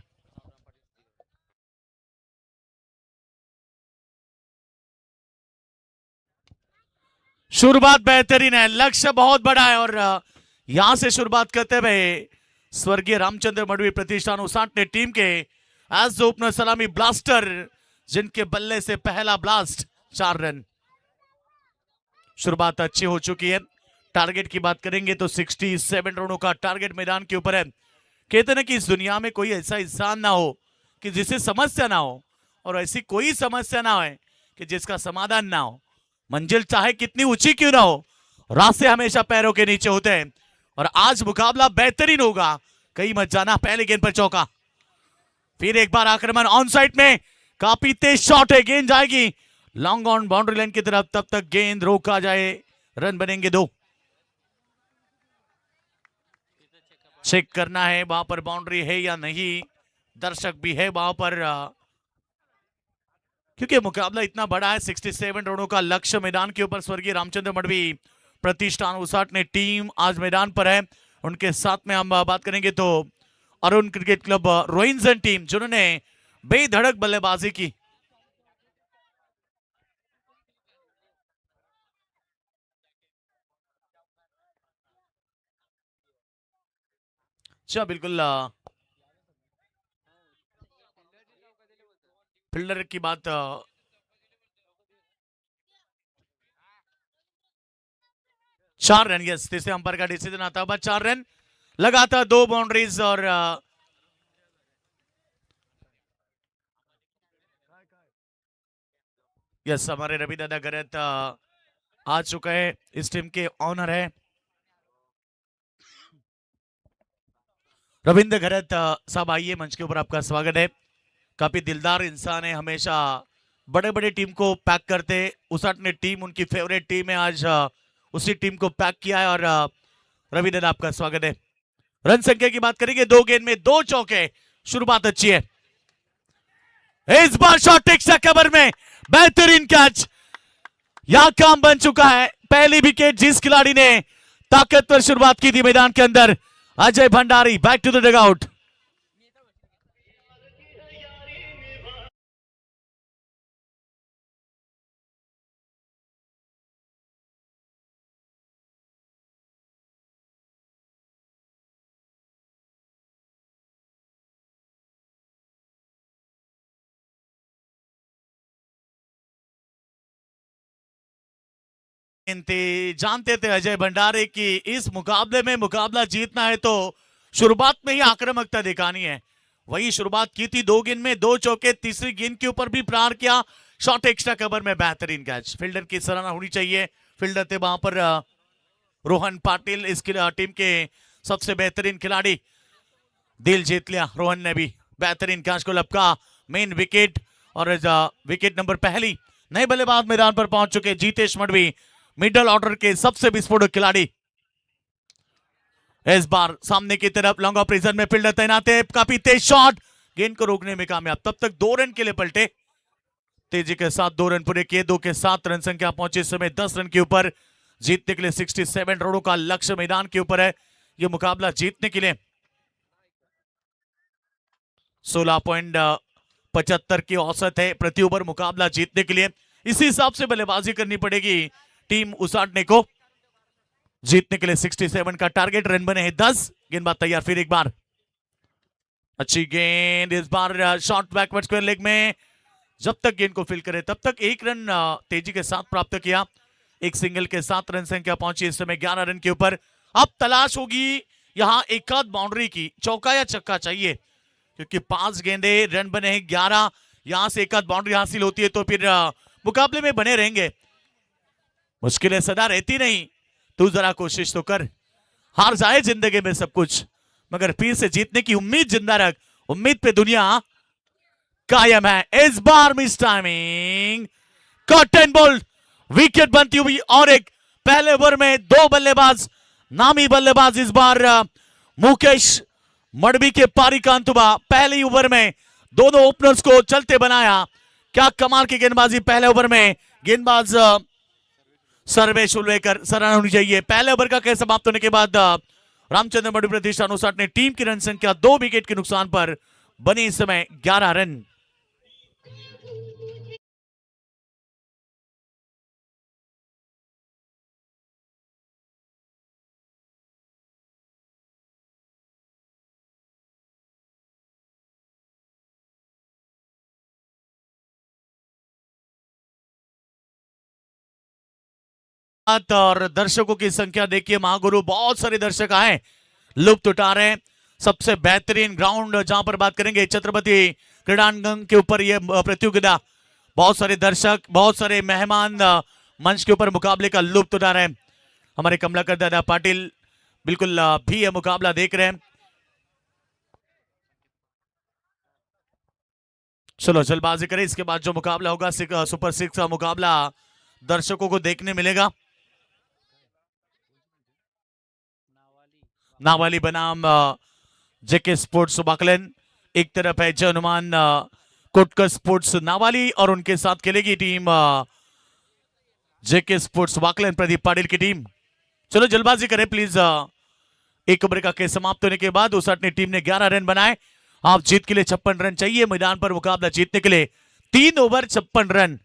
शुरुआत बेहतरीन है, लक्ष्य बहुत बड़ा है, और यहां से शुरुआत करते हुए स्वर्गीय रामचंद्र मडवी प्रतिष्ठान उसाट ने टीम के एज ओपनर सलामी ब्लास्टर, जिनके बल्ले से पहला ब्लास्ट 4 रन. शुरुआत अच्छी हो चुकी है. टारगेट की बात करेंगे तो 67 रनों का टारगेट मैदान के ऊपर है. कहते हैं कि इस दुनिया में कोई ऐसा इंसान ना हो कि जिसे समस्या ना हो, और ऐसी कोई समस्या ना हो कि जिसका समाधान ना हो. मंजिल चाहे कितनी ऊंची क्यों ना हो, रास्ते हमेशा पैरों के नीचे होते हैं. और आज मुकाबला बेहतरीन होगा. कहीं मत जाना, पहले गेंद पर चौका. फिर एक बार आक्रमण ऑन साइड में, काफी तेज शॉट है, गेंद जाएगी लॉन्ग ऑन बाउंड्री लाइन की तरफ. तब तक गेंद रोका जाए, रन बनेंगे 2. चेक करना है वहां पर बाउंड्री है या नहीं, दर्शक भी है वहां पर, क्योंकि मुकाबला इतना बड़ा है. 67 रनों का लक्ष्य मैदान के ऊपर. स्वर्गीय रामचंद्र मडवी प्रतिष्ठान उसाट ने टीम आज मैदान पर है. उनके साथ में हम बात करेंगे तो अरुण क्रिकेट क्लब रोइंजन टीम, जिन्होंने बेधड़क बल्लेबाजी की. अच्छा, बिल्कुल फील्डर की बात. 4 रन, यस, तीसरे अंपायर का डिसीजन आता हुआ. 4 रन लगातार, 2 बाउंड्रीज. और यस, हमारे रवि दादा गरत आ चुका है, इस टीम के ऑनर है. रविंद्र घरत साहब, आइए मंच के ऊपर, आपका स्वागत है. काफी दिलदार इंसान है, हमेशा बड़े बड़े टीम को पैक करते. उसाट ने टीम उनकी फेवरेट टीम है, आज उसी टीम को पैक किया है. और रवि दादा, आपका स्वागत है. रन संख्या की बात करेंगे, 2 गेंद में 2 चौके. शुरुआत अच्छी है. इस बार शॉट टेक्सा कवर में, बेहतरीन कैच. यह काम बन चुका है. पहली विकेट जिस खिलाड़ी ने ताकतवर शुरुआत की थी मैदान के अंदर, Ajay Bhandari, back to the dugout. जानते थे अजय भंडारे कि इस मुकाबले में मुकाबला जीतना है तो शुरुआत में ही आक्रामकता दिखानी है। वही शुरुआत की थी, 2 गेंद में 2 चौके, तीसरी गेंद के ऊपर भी प्रहार किया, शॉट एक्स्ट्रा कवर में बेहतरीन कैच। फील्डर की सराहना होनी चाहिए। फील्डर थे वहां पर रोहन पाटिल, इस टीम के सबसे बेहतरीन खिलाड़ी। दिल जीत लिया रोहन ने भी, बेहतरीन कैच को लपका। मेन विकेट और विकेट नंबर पहली। नए बल्लेबाज मैदान पर पहुंच चुके जीतेश मडवी, मिडल ऑर्डर के सबसे विस्फोटक खिलाड़ी। इस बार सामने की तरफ लॉन्ग ऑफ रीजन में फील्डर तैनात है, काफी तेज शॉट, गेंद को रोकने में कामयाब। तब तक 2 रन के लिए पलटे, तेजी के साथ 2 रन पूरे किए। 2 के 7 रन संख्या पहुंचे इस समय 10 रन के ऊपर। जीतने के लिए 67 रनों का लक्ष्य मैदान के ऊपर है। यह मुकाबला जीतने के लिए 16.75 की औसत है प्रति ओवर मुकाबला जीतने के लिए। इसी हिसाब से बल्लेबाजी करनी पड़ेगी टीम उसाटने को। जीतने के लिए 67 का टारगेट, रन बने हैं 10। गेंदबाज तैयार, फिर एक बार अच्छी गेंद, इस बार शॉट बैकवर्ड स्क्वायर लेग में। जब तक गेंद को फील करे तब तक 1 रन तेजी के साथ प्राप्त किया। एक सिंगल के 7 रन संख्या पहुंची इस समय 11 रन के ऊपर। अब तलाश होगी यहां एक आध बाउंड्री की, चौका या छक्का चाहिए, क्योंकि 5 गेंदे, रन बने हैं 11। यहां से एक आध बाउंड्री हासिल होती है तो फिर मुकाबले में बने रहेंगे। मुश्किलें सदा रहती नहीं, तू जरा कोशिश तो कर। हार जाए जिंदगी में सब कुछ, मगर फिर से जीतने की उम्मीद जिंदा रख। उम्मीद पे दुनिया कायम है। इस बार miss timing, caught and bowled, wicket बनती हुई। और एक पहले ओवर में 2 बल्लेबाज, नामी बल्लेबाज इस बार मुकेश मडवी के पारी का अंत हुआ। पहले ओवर में दोनों ओपनर्स को चलते बनाया। क्या कमाल की गेंदबाजी पहले ओवर में। गेंदबाज सर्वेश उल्वेकर, सराहना होनी चाहिए। पहले ओवर का खेल समाप्त होने के बाद रामचंद्र मडवी प्रतिष्ठान उसाट ने टीम की रन संख्या 2 विकेट के नुकसान पर बनी इस समय 11 रन। और दर्शकों की संख्या देखिए, महागुरु बहुत सारे दर्शक आए, लुप्त उठा रहे हैं। सबसे बेहतरीन ग्राउंड जहां पर बात करेंगे छत्रपति क्रीड़ांगन के ऊपर यह प्रतियोगिता। बहुत सारे दर्शक, बहुत सारे मेहमान मंच के ऊपर मुकाबले का लुप्त उठा रहे हैं। हमारे कमलाकर दादा पाटिल बिल्कुल भी यह मुकाबला देख रहे हैं। चलो जल्दबाजी करें, इसके बाद जो मुकाबला होगा सुपर 6 का मुकाबला दर्शकों को देखने मिलेगा। नावाली बनाम जेके स्पोर्ट्स वाकलन, एक तरफ है जय हनुमान कोटकर स्पोर्ट्स नावाली और उनके साथ खेलेगी team JK sports Wakalan, Pradeep Patil की टीम। चलो जल्दबाजी करें प्लीज। एक ओवर का खेल समाप्त होने के बाद उसाटने टीम ने 11 रन बनाए। आप जीत के लिए 56 रन चाहिए मैदान पर मुकाबला जीतने के लिए। 3 ओवर 56 रन,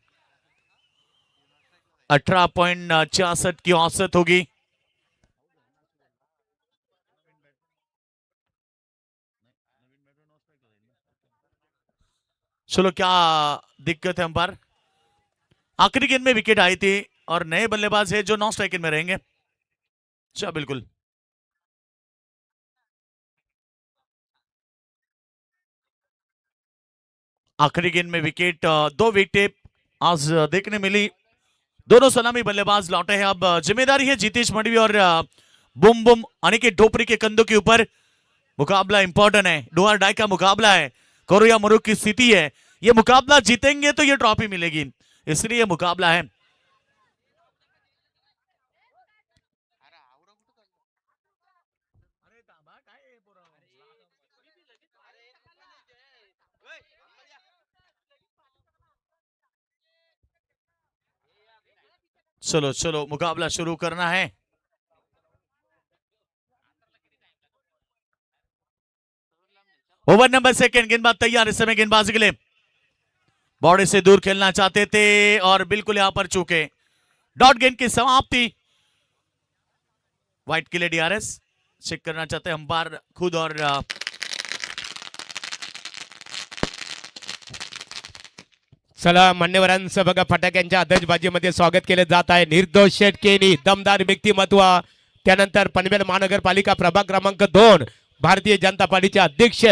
18.66 की औसत होगी। चलो क्या दिक्कत है अंपायर। आखिरी गेंद में विकेट आई थी और नए बल्लेबाज है जो 9 स्ट्राइक में रहेंगे। अच्छा बिल्कुल, आखिरी गेंद में विकेट, 2 विकेट आज देखने मिली। दोनों सलामी बल्लेबाज लौटे हैं। अब जिम्मेदारी है जीतेश मडवी और बुम बुम अनिकेत ढोपरी के कंधों के ऊपर। मुकाबला इंपॉर्टेंट है, डू और डाई का मुकाबला है, करो या मरो की स्थिति है। ये मुकाबला जीतेंगे तो ये ट्रॉफी मिलेगी, इसलिए ये मुकाबला है। चलो चलो मुकाबला शुरू करना है। ओवर नंबर 2, गेंदबाज तैयार इस समय गेंदबाजी के लिए। बॉडी से दूर खेलना चाहते थे और बिल्कुल यहां पर चूके। डॉट गेंद की समाप्ति। व्हाइट के लिए डीआरएस चेक करना चाहते हैं अंपायर खुद और चला मान्यवरांचं बघा फटाक्यांच्या आदर्शबाजीमध्ये स्वागत केले जात आहे. निर्दोष शेटकेनी दमदार व्यक्तिमत्व, त्यानंतर पनवेल महानगरपालिका प्रभाग क्रमांक 2 भारतीय जनता पार्टीचे अध्यक्ष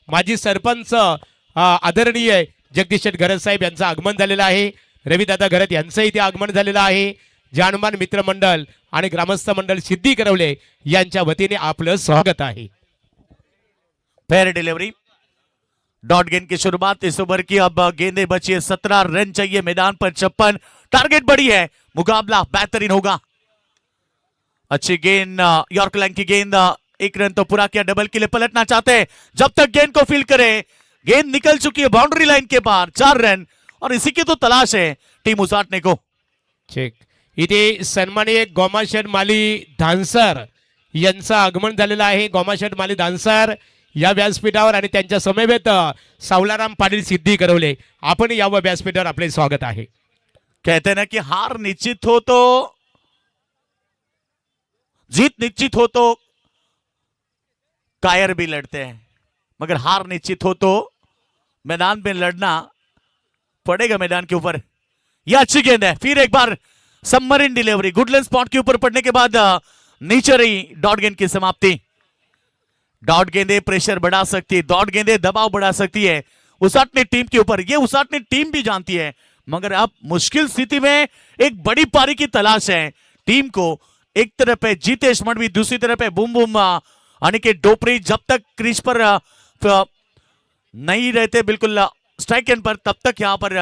माजी सरपंच आदरणीय जगदीश शेठ घरत साहेब यांचं आगमन झालेलं आहे. रविदादा घरत यांचं इथे आगमन झालेलं आहे. जानुमान मित्रमंडळ आणि ग्रामस्थ मंडळ सिद्धी करवले यांच्या वतीने आपलं स्वागत आहे. फेयर डिलीवरी, डॉट गेंद की शुरुआत इस ओवर की. अब गेंदे बची है 17 रन चाहिए मैदान पर 56, टारगेट बड़ी है, मुकाबला बेहतरीन होगा. अच्छी गेंद, यॉर्क लाइन की गेंद, 1 रन तो पूरा किया. डबल के लिए पलटना चाहते हैं, जब तक गेंद को फील करे. गेंद निकल चुकी है बाउंड्री लाइन के पार, 4 रन और इसी की तो तलाश है टीम उसाटने को. चेक इथे सन्माननीय गोमाशेठ माली धानसर यांचं आगमन झालेलं आहे. गोमाशेठ माली धानसर या व्यासपीठावर आणि त्यांच्या समवेत सावलाराम पाटील सिद्धी करवले, आपण या व्यासपीठावर आपले स्वागत आहे. कहते हैं ना कि हार निश्चित हो तो जीत निश्चित हो तो कायर भी लड़ते हैं, मगर हार निश्चित हो तो मैदान में लड़ना पड़ेगा मैदान के ऊपर. यह अच्छी गेंद है, फिर एक बार सबमरीन डिलीवरी, गुडलैंड स्पॉट के ऊपर पड़ने के बाद नीचे रही डॉट गेंद की समाप्ति. डॉट गेंदे प्रेशर बढ़ा सकती है, डॉट गेंदे दबाव बढ़ा सकती है उसाटने टीम के ऊपर. ये उसाटने टीम भी जानती है, मगर अब मुश्किल स्थिति में एक बड़ी पारी की तलाश है टीम को. एक तरफ है जीतेश मडवी, दूसरी तरफ है बूम बूम अनिकेत डोपरी. जब तक क्रीज पर नहीं रहते बिल्कुल स्ट्राइक एंड पर, तब तक यहां पर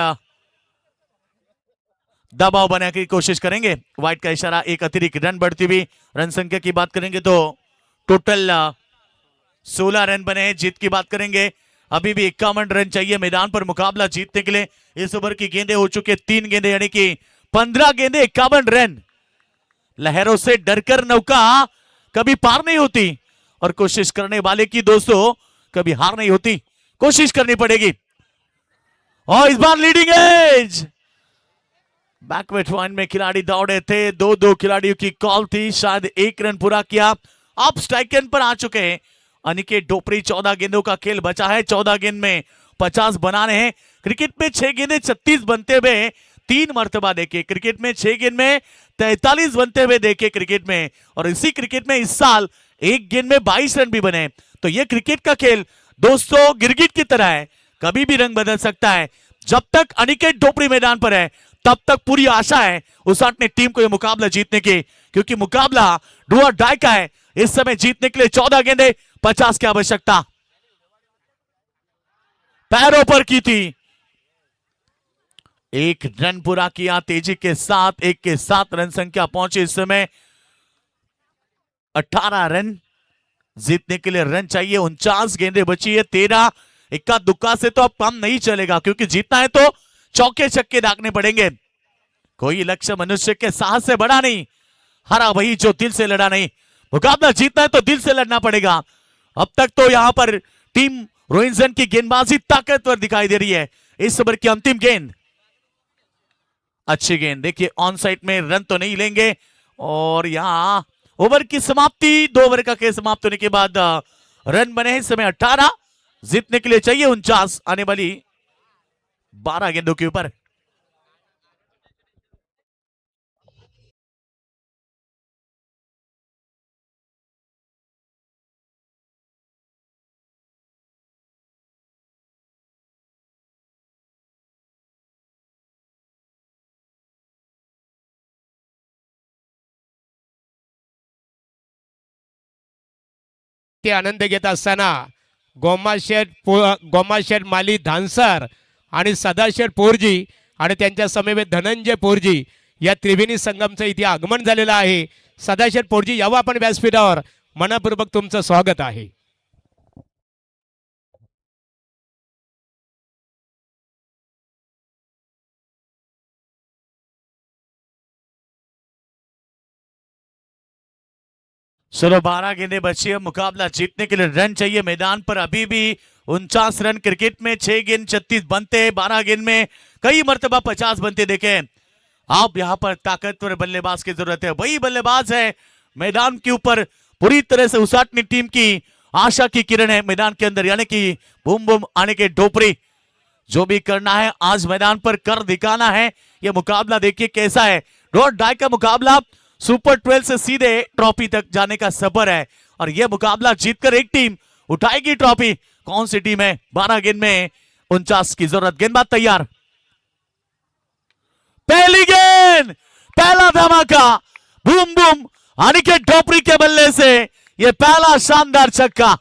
दबाव बनाने की कोशिश करेंगे. वाइट का इशारा, एक अतिरिक्त रन बढ़ती हुई. रन संख्या की बात करेंगे तो टोटल 16 रन बने हैं. जीत की बात करेंगे, अभी भी 51 रन चाहिए मैदान पर मुकाबला जीतने के लिए. इस ओवर की गेंदें हो चुके 3 गेंदे, यानी कि 15 गेंदे 51 रन. लहरों से डरकर नौका कभी पार नहीं होती और कोशिश करने वाले की दोस्तों कभी हार नहीं होती. कोशिश करनी पड़ेगी. और इस बार लीडिंग एज बैकवर्ड पॉइंट में खिलाड़ी दौड़े थे, 2-2 खिलाड़ियों की कॉल थी, शायद 1 रन पूरा किया. अब स्ट्राइक एंड पर आ चुके हैं अनिकेत डोपरी. 14 गेंदों का खेल बचा है, 14 गेंद में 50 बनाने हैं. क्रिकेट में 6 गेंदे 36 बनते हुए 3 मर्तबा देखे, क्रिकेट में 6 गेंद में 43 बनते हुए देखे क्रिकेट में. और इसी क्रिकेट में इस साल 1 गेंद में 22 रन भी बने. तो ये क्रिकेट का खेल दोस्तों गिरगिट की तरह है, कभी भी रंग बदल सकता है. जब तक अनिकेत डोपरी मैदान पर है तब तक पूरी आशा है उसाटने टीम को यह मुकाबला जीतने की, क्योंकि मुकाबला डू और डाई का है. इस समय जीतने के लिए 14 गेंदे 50 की आवश्यकता. पैरों पर की थी, 1 रन पूरा किया तेजी के साथ. 1 के साथ रन संख्या पहुंची इस समय 18 रन. जीतने के लिए रन चाहिए, 49 गेंदें बची है. 13 इक्का दुक्का से तो अब काम नहीं चलेगा, क्योंकि जीतना है तो चौके छक्के दागने पड़ेंगे. कोई लक्ष्य मनुष्य के साहस से बड़ा नहीं, हरा वही जो दिल से लड़ा नहीं. मुकाबला जीतना है तो दिल से लड़ना पड़ेगा. अब तक तो यहां पर टीम रोहिंसन की गेंदबाजी ताकतवर दिखाई दे रही है. इस ओवर की अंतिम गेंद, अच्छी गेंद. देखिए ऑन साइड में रन तो नहीं लेंगे. और यहां ओवर की समाप्ति, 2 ओवर का खेल समाप्त होने के बाद रन बने हैं इस समय 18. जीतने के लिए चाहिए 49 आने वाली 12 गेंदों के ऊपर. ते आनंद घेत असताना गोमाशेठ माली धानसर आणि सदाशेठ पोरजी आणि त्यांच्या समवेत धनंजय पोरजी या त्रिवेणी संगमचं इथे आगमन झालेलं आहे. सदाशेठ पोरजी यावं आपण व्यासपीठावर, मनपूर्वक तुमचं स्वागत आहे. चलो 12 गेंदें बची है, मुकाबला जीतने के लिए रन चाहिए मैदान पर. अभी भी 49 रन. क्रिकेट में 6 गेंद 36 बनते हैं, 12 गेंद में कई मर्तबा 50 बनते देखे. अब यहां पर ताकतवर बल्लेबाज की जरूरत है. वही बल्लेबाज है मैदान के ऊपर पूरी तरह से उसाटनी टीम की आशा की किरण है मैदान के अंदर, यानी कि बूम बूम आने के डोपरी. जो भी करना है आज मैदान पर कर दिखाना है। यह मुकाबला देखिए कैसा है, रोड डाई का मुकाबला, सुपर 12 से सीधे ट्रॉफी तक जाने का सफर है और यह मुकाबला जीतकर एक टीम उठाएगी ट्रॉफी। कौन सी टीम है? 12 गेंद में 49 की जरूरत। गेंदबाज तैयार, पहली गेंद, पहला धमाका, बूम बूम, अनिकेत ढोपरी के बल्ले से यह पहला शानदार छक्का।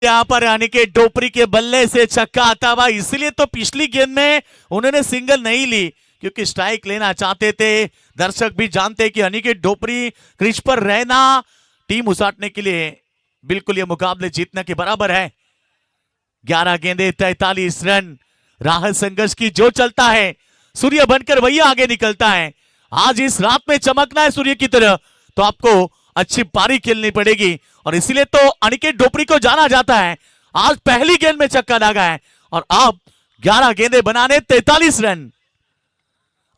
यहां पर अनिकेत ढोपरी के बल्ले से छक्का आता हुआ, इसलिए तो पिछली गेंद में उन्होंने सिंगल नहीं ली क्योंकि स्ट्राइक लेना चाहते थे। दर्शक भी जानते हैं कि अनिकेत ढोपरी क्रीज पर रहना टीम उसाटने के लिए बिल्कुल ये मुकाबले जीतने के बराबर है। 11 गेंदे 43 रन, राहत संघर्ष की जो चलता है सूर्य बनकर वही आगे निकलता है। आज इस रात में चमकना है सूर्य की तरह तो आपको अच्छी पारी खेलनी पड़ेगी और इसीलिए तो अनिकेत ढोपरी को जाना जाता है। आज पहली गेंद में छक्का दागा है और अब 11 गेंदे बनाने 43 रन।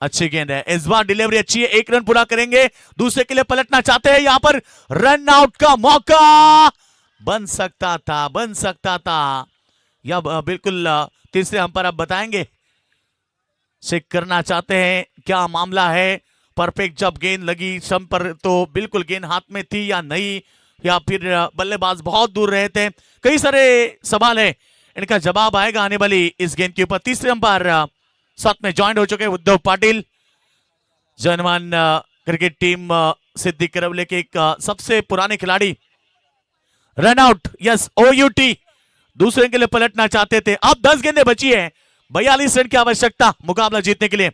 अच्छी गेंद है, इस बार डिलीवरी अच्छी है, 1 रन पूरा करेंगे। दूसरे के लिए पलटना चाहते हैं, यहां पर रन आउट का मौका बन सकता था, बन सकता था या बिल्कुल तीसरे अंपायर अब बताएंगे चेक करना चाहते हैं क्या मामला है। परफेक्ट जब गेंद लगी स्टंप पर तो बिल्कुल गेंद हाथ में थी या नहीं, या फिर बल्लेबाज बहुत दूर रहे थे, कई सारे सवाल है, इनका जवाब आएगा आने वाली इस गेंद के ऊपर। तीसरे अंपायर साथ में ज्वाइन हो चुके हैं उद्धव पाटिल, जनमान क्रिकेट टीम सिद्धि करवले के एक सबसे पुराने खिलाड़ी। रन आउट, यस, OUT, दूसरे के लिए पलटना चाहते थे। अब 10 गेंदें बची है, 42 रन की आवश्यकता मुकाबला जीतने के लिए।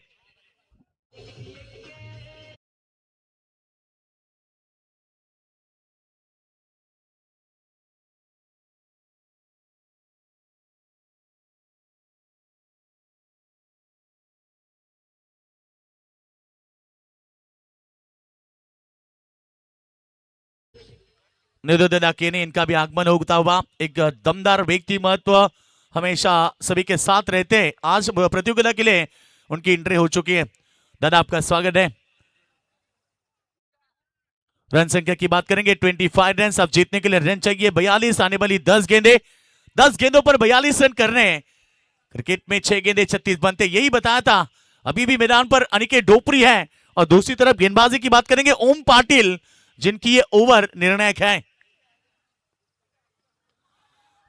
निरुद्धा केनी, इनका भी आगमन होता हुआ। एक दमदार व्यक्ति महत्व हमेशा सभी के साथ रहते हैं। आज प्रतियोगिता के लिए उनकी एंट्री हो चुकी है। दादा आपका स्वागत है। रन संख्या की बात करेंगे 25 रन। अब जीतने के लिए रन चाहिए 42, आने वाली 10 गेंदे, 10 गेंदों पर 42 रन करने हैं। क्रिकेट में 6 गेंदे 36 बनते, यही बताया था। अभी भी मैदान पर अनिकेत ढोपरी है और दूसरी तरफ गेंदबाजी की बात करेंगे ओम पाटिल, जिनकी ये ओवर निर्णायक है।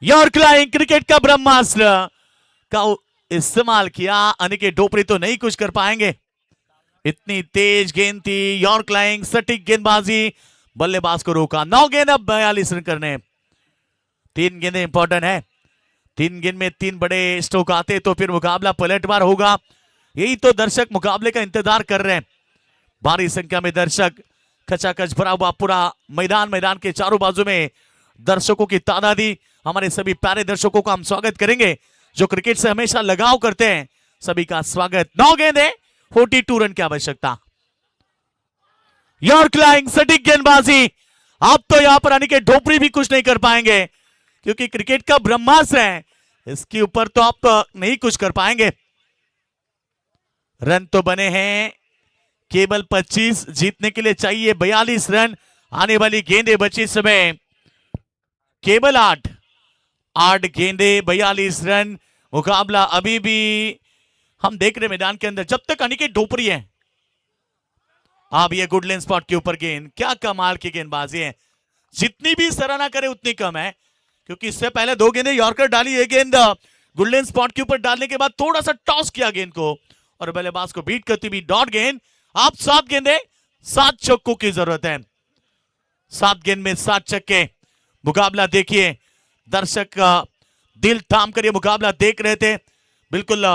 यॉर्क लाइन क्रिकेट का ब्रह्मास्त्र का इस्तेमाल किया, अनिकेत ढोपरी तो नहीं कुछ कर पाएंगे। इतनी तेज गेंद थी, यॉर्क लाइन सटीक गेंदबाजी, बल्लेबाज को रोका। 9 गेंद अब 42 रन करने। 3 गेंदें इंपॉर्टेंट है, 3 गेंद में 3 बड़े स्ट्रोक आते तो फिर मुकाबला पलटवार होगा। यही तो दर्शक मुकाबले का इंतजार कर रहे हैं। भारी संख्या में दर्शक, खचाखच भरा हुआ पूरा मैदान, मैदान के चारों बाजू में दर्शकों की तादादी। हमारे सभी प्यारे दर्शकों का हम स्वागत करेंगे जो क्रिकेट से हमेशा लगाव करते हैं, सभी का स्वागत। 9 गेंदें 42 रन की आवश्यकता। यॉर्क लाइन सटीक गेंदबाजी। अब तो यहां पर अनिकेत ढोपरी भी कुछ नहीं कर पाएंगे क्योंकि क्रिकेट का ब्रह्मास्त्र है, इसके ऊपर तो आप नहीं कुछ कर पाएंगे। रन तो बने हैं केवल 25, जीतने के लिए चाहिए 42 रन। आने वाली गेंदें बची समय केवल 8 गेंदे 42 रन। मुकाबला अभी भी हम देख रहे मैदान के अंदर, जब तक अनिकेत ढोपरी है। अब ये गुडलैंड स्पॉट के ऊपर गेंद, क्या कमाल की गेंदबाजी है। जितनी भी सराहना करे उतनी कम है क्योंकि इससे पहले 2 गेंदें यॉर्कर डाली, ये गेंद गुडलैंड स्पॉट के ऊपर डालने के बाद थोड़ा सा टॉस किया गेंद को और बल्लेबाज को बीट करती हुई डॉट गेंद। आप 7 गेंदें 7 चौकों की जरूरत है। 7 गेंद में 7 छक्के। मुकाबला देखिए, दर्शक दिल थाम कर ये मुकाबला देख रहे थे। बिल्कुल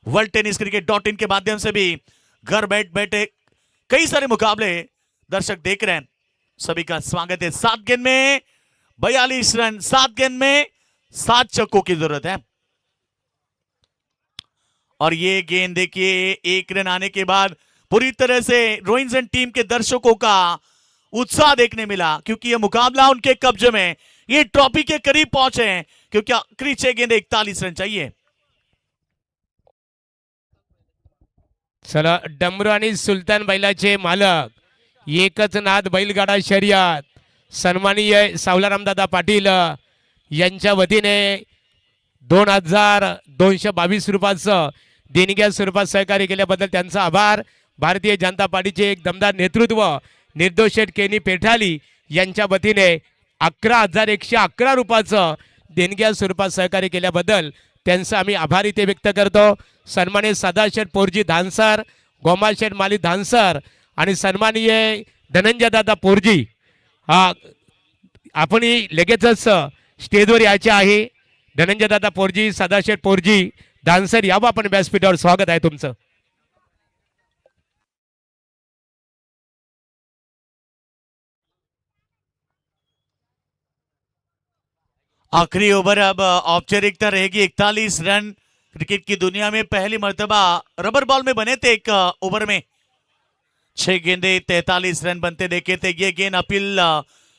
वर्ल्ड टेनिस क्रिकेट .in के माध्यम से भी घर बैठे कई सारे मुकाबले दर्शक देख रहे हैं, सभी का स्वागत है। 7 गेंद में 42 रन, 7 गेंद में 7 छक्कों की जरूरत है। और ये गेंद देखिए, 1 रन आने के बाद पूरी तरह से रोहिंसन टीम के दर्शकों का उत्साह देखने मिला क्योंकि ये मुकाबला उनके कब्जे में, ये ट्रॉफी के करीब पहुंचे हैं क्योंकि आखिरी 6 गेंद 41 रन चाहिए। चला डमरू आणि सुलतान बैलाचे मालक एकच नाद बैलगाडा शर्यत सन्माननीय सावलारामदादा पाटील यांच्या वतीने 2222 रुपयाचं देणग्या स्वरूपात सहकार्य केल्याबद्दल त्यांचा आभार। भारतीय जनता पार्टीचे एक दमदार नेतृत्व निर्दोष शेठ केनी पेठाली यांच्या वतीने 11,111 रुपयाचं देणग्या स्वरूपात सहकार्य केल्याबद्दल त्यांचा आम्ही आभार इथे व्यक्त करतो। सन्माननीय सदाशेठ पोरजी धानसर, गोमाशेठ माली धानसर आणि सन्माननीय धनंजयदादा पोरजी आपण लगेचच स्टेजवर यायचे आहे। धनंजयदादा पोरजी, सदाशेठ पोरजी धानसर यावं आपण व्यासपीठावर, स्वागत आहे तुमचं। आखिरी ओवर अब औपचारिकता रहेगी। 41 रन क्रिकेट की दुनिया में पहली मर्तबा रबर बॉल में बने थे। एक ओवर में 6 गेंदे 43 रन बनते देखे थे। ये गेंद अपील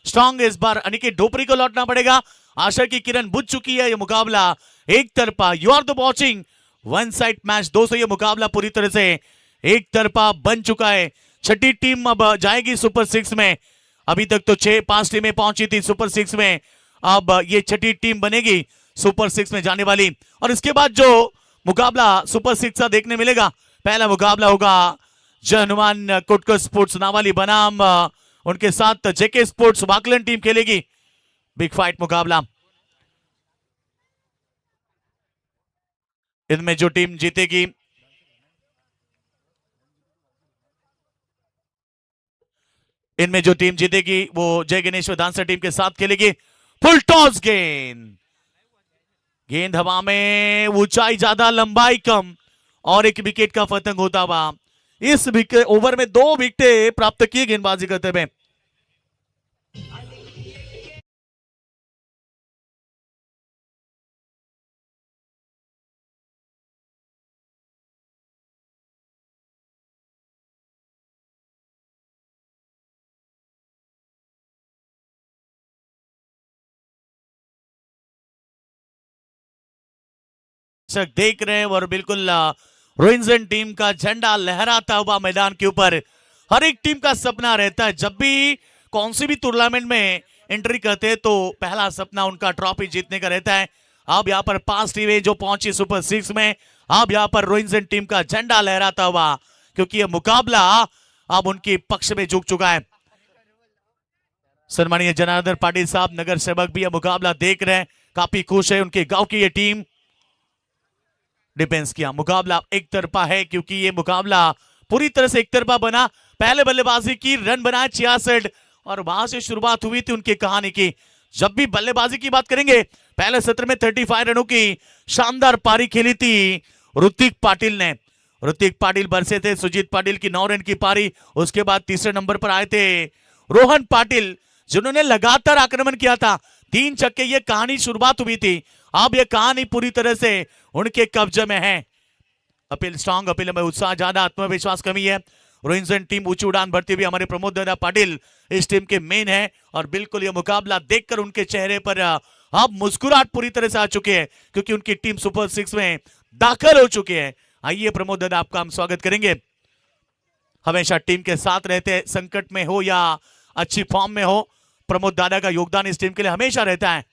स्ट्रॉन्ग, इस बार अनिकेत ढोपरी को लौटना पड़ेगा। आशा की किरण बुझ चुकी है। ये मुकाबला एक तरफा, you are the watching one side match. दोस्तों ये मुकाबला पूरी तरह से एक तरफा बन चुका है। छठी टीम अब जाएगी सुपर 6 में। अभी तक तो 5 टीमें पहुंची थी सुपर 6 में, अब ये छठी टीम बनेगी सुपर 6 में जाने वाली। और इसके बाद जो मुकाबला सुपर 6 का देखने मिलेगा, पहला मुकाबला होगा जय हनुमान कोटकर स्पोर्ट्स नावाली बनाम उनके साथ जेके स्पोर्ट्स वाकलन टीम खेलेगी। बिग फाइट मुकाबला। इनमें जो टीम जीतेगी वो जय गणेश्वर धानसर टीम के साथ खेलेगी। फुल टॉस गेंद हवा में, ऊंचाई ज्यादा लंबाई कम और एक विकेट का पतंग होता हुआ। इस विकेट ओवर में 2 विकेटें प्राप्त की गेंदबाजी करते हुए। देख रहे हैं और बिल्कुल रोहिंजन टीम का झंडा लहराता हुआ मैदान के ऊपर। हर एक टीम का सपना रहता है, जब भी कौन सी भी टूर्नामेंट में एंट्री करते हैं तो पहला सपना उनका ट्रॉफी जीतने का रहता है। अब यहाँ पर 5 टीमें जो पहुंची सुपर 6 में, अब यहाँ पर रोहिंजन टीम का झंडा लहराता हुआ, क्योंकि यह मुकाबला अब उनके पक्ष में झुक चुका है। सन्माननीय जनार्दन पाटिल साहब नगर सेवक भी यह मुकाबला देख रहे हैं, काफी खुश है। उनके गांव की ये टीम डिफेंस किया। मुकाबला एक तरफा है, क्योंकि ये मुकाबला पूरी तरह से एक तरफा बना। पहले बल्लेबाजी की, रन बनाए 66 और वहां से शुरुआत हुई थी उनकी कहानी की। जब भी बल्लेबाजी की बात करेंगे, पहले सत्र में 35 रनों की शानदार पारी खेली थी ऋतिक पाटिल ने। ऋतिक पाटिल बरसे थे, सुजीत पाटिल की 9 रन की पारी। उसके बाद तीसरे नंबर पर आए थे रोहन पाटिल, जिन्होंने लगातार आक्रमण किया था। 3 छक्के, ये कहानी शुरुआत हुई थी। अब ये कहानी पूरी तरह से उनके कब्जे में है। अपील स्ट्रॉन्ग, अपील में उत्साह ज्यादा, आत्मविश्वास कमी है। रोहिंजन टीम ऊंची उड़ान भरती हुई, हमारे प्रमोद दादा पाटिल इस टीम के मेन है। और बिल्कुल ये मुकाबला देखकर उनके चेहरे पर अब मुस्कुराहट पूरी तरह से आ चुकी है, क्योंकि उनकी टीम सुपर 6 में दाखिल हो चुकी है। आइए प्रमोद दादा, आपका हम स्वागत करेंगे। हमेशा टीम के साथ रहते हैं, संकट में हो या अच्छी फॉर्म में हो, प्रमोद दादा का योगदान इस टीम के लिए हमेशा रहता है।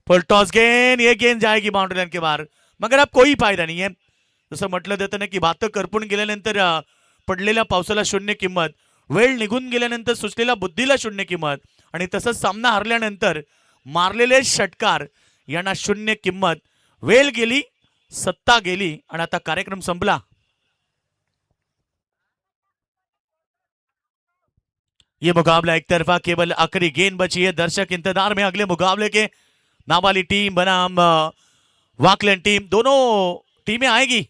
फुल टॉस गेंद, ये गेंद जाएगी बाउंड्री लाइन के बाहर, मगर अब कोई फायदा नाही आहे। जसं म्हटलं जातं ना की भात करपून गेल्यानंतर पडलेल्या पावसाला शून्य किंमत, वेळ निघून गेल्यानंतर सुचलेल्या बुद्धीला शून्य किंमत, आणि तसंच सामना हरल्यानंतर मारलेले षटकार यांना शून्य किंमत। वेळ गेली, सत्ता गेली आणि आता कार्यक्रम संपला। ये मुकाबला एक तरफा, केवल आखिरी गेंद बची है। दर्शक इंतजार में अगले मुकाबले के। नाबाली टीम बनाम वाकलन टीम, दोनों टीमें आएगी।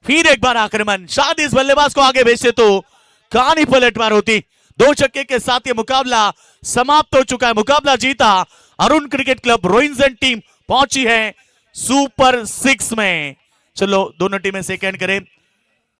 फिर एक बार आक्रमण, शायद इस बल्लेबाज को आगे भेजते तो कहानी पलटवार होती। 2 छक्के के साथ ये मुकाबला समाप्त हो चुका है। मुकाबला जीता अरुण क्रिकेट क्लब। रोहिंजन टीम पहुंची है सुपर 6 में। चलो दोनों टीमें सेकंड करें।